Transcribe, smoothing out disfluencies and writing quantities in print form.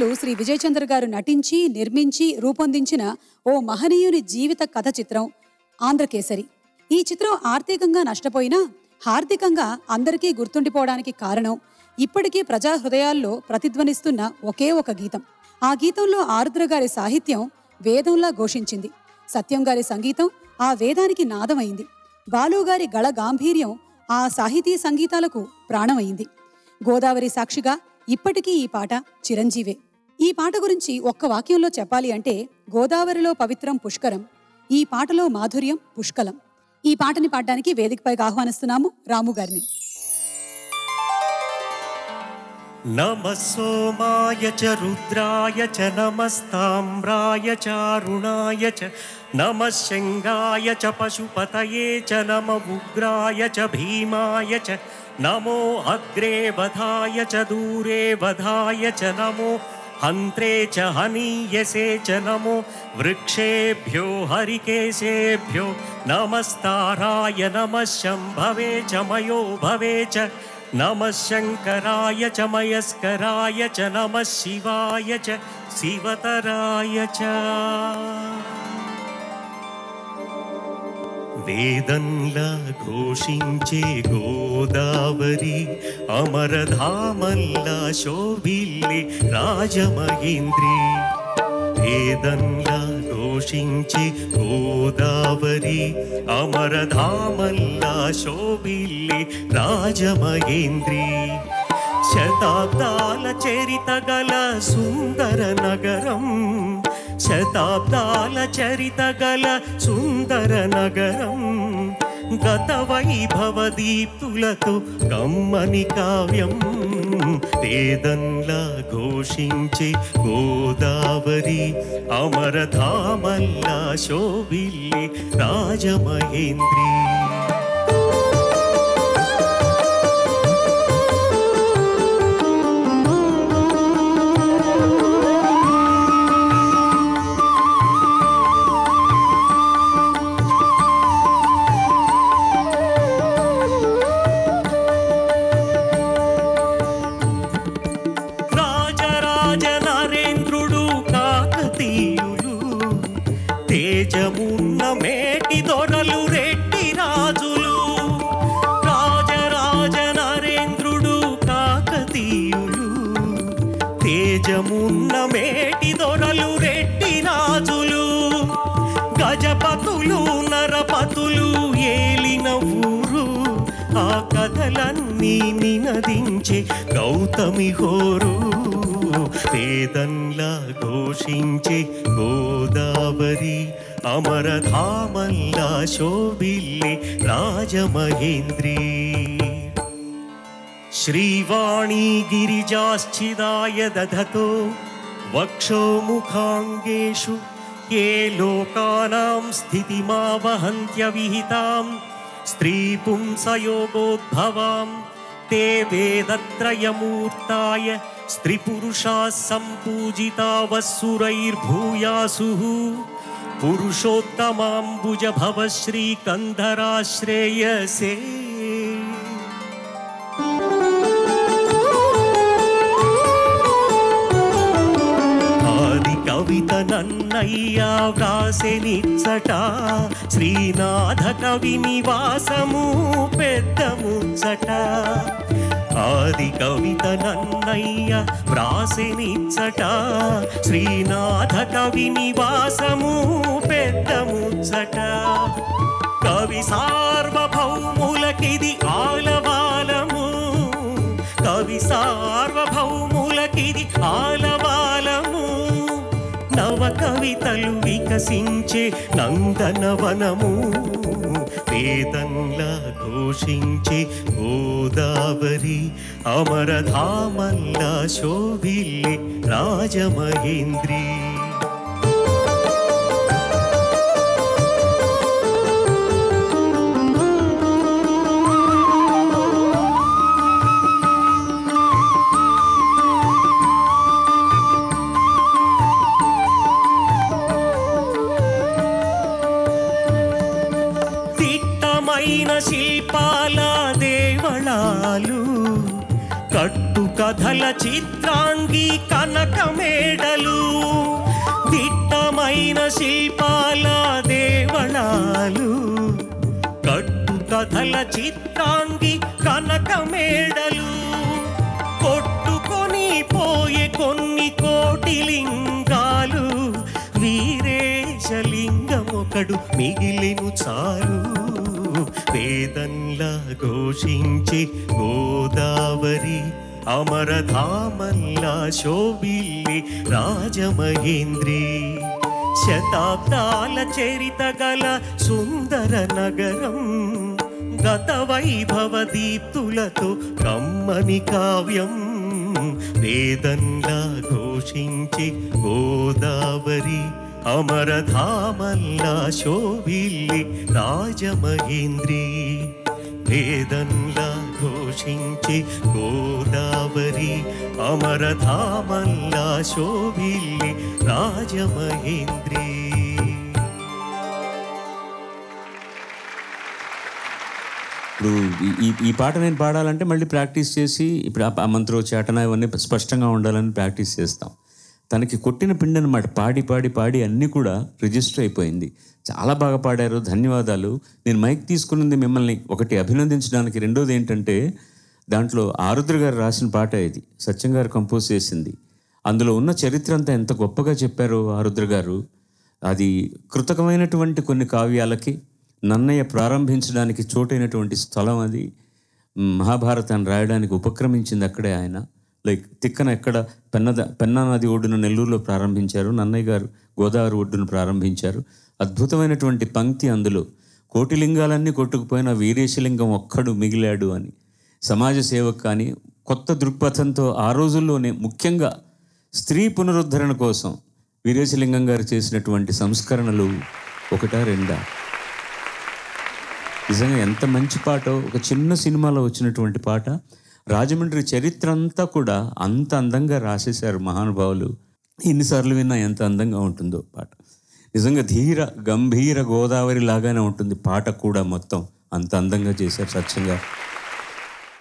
దర్శకులు శ్రీ విజయ్ చంద్ర గారు నటించి నిర్మించి రూపొందించిన ఓ మహనీయుని జీవిత కథ చిత్రం ఆంధ్రకేసరి. ఈ చిత్రం ఆర్థికంగా నష్టపోయినా హార్దికంగా అందరికీ గుర్తుండిపోవడానికి కారణం ఇప్పటికీ ప్రజా హృదయాల్లో ప్రతిధ్వనిస్తున్న ఒకే ఒక గీతం. ఆ గీతంలో ఆరుద్ర గారి సాహిత్యం వేదంలా ఘోషించింది. సత్యం గారి సంగీతం ఆ వేదానికి నాదమైంది. బాలుగారి గళ గాంభీర్యం ఆ సాహితీ సంగీతాలకు ప్రాణమైంది. గోదావరి సాక్షిగా ఇప్పటికీ ఈ పాట చిరంజీవే. ఈ పాట గురించి ఒక్క వాక్యంలో చెప్పాలి అంటే, గోదావరిలో పవిత్రం పుష్కరం, ఈ పాటలో మాధుర్యం పుష్కలం. ఈ పాటని పాడడానికి వేదికపైకి ఆహ్వానిస్తున్నాము రాము గారిని. నమః సోమాయ చ రుద్రాయ చ నమస్తామ్రాయ చ అరుణాయ చ నమః శంగాయ చ పశుపతయే చ నమః ఉగ్రాయ చ భీమాయ చ నమో అగ్రే వధాయ చ దూరే వధాయ చ నమో హంత్రే చ హనీయసే చ నమో వృక్షేభ్యో హరికేశేభ్యో నమస్తారాయ నమః శంభవే చ మయో భవే చ నమః శంకరాయ చ మయస్కరాయ చ నమః శివాయ చ శివతరాయ చ. వేదంలా ఘోషించే గోదావరి అమరధామల్లా శోభిల్లే రాజమహేంద్రి. వేదంలా ఘోషించే గోదావరి అమరధామల్లా శోభిల్లే రాజమహేంద్రి. శతాబ్దాల చరిత గల సుందర నగరం, శతాబ్దాల చరిత గల సుందర నగరం, గత వైభవ దీప్తులతో కమ్మని కావ్యం. వేదంలా ఘోషించే గోదావరి అమరధామల్లా శోభిల్లే రాజమహేంద్రి. తేజమున్న మేటి దొరలు రెడ్డి రాజులు, రాజరాజ నరేంద్రుడు కాకతీయులు. తేజమున్న మేటి దొరలు రెడ్డి రాజులు, గజపతులు నరపతులు ఏలిన ఊరు. ఆ కథలన్నీ నినదించే గౌతమి హోరు. వేదంలా ఘోషించే గోదావరి అమరధామల్లా శోభిల్లే రాజమహేంద్రి. శ్రీవాణీ గిరిజాశ్చిదాయ దధతో వక్షో ముఖాంగేషు ఏ లోకానాం స్థితిమావహంత్యవిహితాం స్త్రీ పుంసయోగోద్భవాం తే వేదత్రయమూర్తాయ స్త్రీపురుషాः సంపూజితావస్సురైర్భూయాసుః. పురుషోత్తమాంబుజ భవ శ్రీకంధరాశ్రేయసే. ఆది కవిత నన్నయ్య వ్రాసెనిచ్చట, శ్రీనాథ కవి నివాసము పెద్ద ముచ్చట. ఆది కవిత నన్నయ్య వ్రాసెనిచ్చట, శ్రీనాథ కవి నివాసము పెద్ద ముచ్చట. కవి సార్వభౌములకిది ఆలవాలము, కవి సార్వభౌములకిది ఆలవాలము. నవ కవితలు వికసించే నందనవనము. వేదంలా ఘోషించే గోదావరి అమరధామల్లా శోభిల్లే రాజమహేంద్రి. శిల్పాల దేవళాలు, కట్టు కథల చిత్రాంగీ కనక మేడలు దిట్టమైన శిల్పాల దేవళాలు కట్టు కథల చిత్రాంగి కనక మేడలు కొట్టుకొని పోయే కొన్ని కోటి లింగాలు వీరేశలింగం ఒకడు మిగిలిను చాలు వేదంలా ఘోషించి గోదావరి అమరధామల్లా శోభిల్లి రాజమహేంద్రి శతాబ్దాల చరిత గల సుందర నగరం గత వైభవ దీప్తులతో కమ్మని కావ్యం వేదంలా ఘోషించి గోదావరి అమరధామల్లా శోభిల్లి రాజమహేంద్రి వేదంలా ఘోషించి గోదావరి అమరధామల్లా శోభిల్లి రాజమహేంద్రి. ఇప్పుడు ఈ పాట నేను పాడాలంటే మళ్ళీ ప్రాక్టీస్ చేసి ఇప్పుడు ఆ మంత్రోచ్చాటన ఇవన్నీ స్పష్టంగా ఉండాలని ప్రాక్టీస్ చేస్తాం. తనకి కొట్టిన పిండి అనమాట. పాడి పాడి పాడి అన్నీ కూడా రిజిస్టర్ అయిపోయింది. చాలా బాగా పాడారు, ధన్యవాదాలు. నేను మైక్ తీసుకున్నది మిమ్మల్ని ఒకటి అభినందించడానికి. రెండోది ఏంటంటే దాంట్లో ఆరుద్ర గారు రాసిన పాట ఇది, సత్యం గారు కంపోజ్ చేసింది. అందులో ఉన్న చరిత్ర అంతా ఎంత గొప్పగా చెప్పారో ఆరుద్ర గారు. అది కృతకమైనటువంటి కొన్ని కావ్యాలకి నన్నయ్య ప్రారంభించడానికి చోటైనటువంటి స్థలం అది. మహాభారతాన్ని రాయడానికి ఉపక్రమించింది అక్కడే ఆయన. లైక్ తిక్కన ఎక్కడ పెన్నా నది ఒడ్డున నెల్లూరులో ప్రారంభించారు, నన్నయ్య గారు గోదావరి ఒడ్డును ప్రారంభించారు. అద్భుతమైనటువంటి పంక్తి అందులో, కోటి లింగాలన్నీ కొట్టుకుపోయిన వీరేశలింగం ఒక్కడు మిగిలాడు అని. సమాజ సేవకు కానీ కొత్త దృక్పథంతో ఆ రోజుల్లోనే ముఖ్యంగా స్త్రీ పునరుద్ధరణ కోసం వీరేశలింగం గారు చేసినటువంటి సంస్కరణలు ఒకటా రెండా? నిజంగా ఎంత మంచి పాటో. ఒక చిన్న సినిమాలో వచ్చినటువంటి పాట. రాజమండ్రి చరిత్ర అంతా కూడా అంత అందంగా రాసేశారు మహానుభావులు. ఎన్నిసార్లు విన్నా ఎంత అందంగా ఉంటుందో పాట. నిజంగా ధీర గంభీర గోదావరి లాగానే ఉంటుంది పాట కూడా. మొత్తం అంత అందంగా చేశారు సత్యం గారు.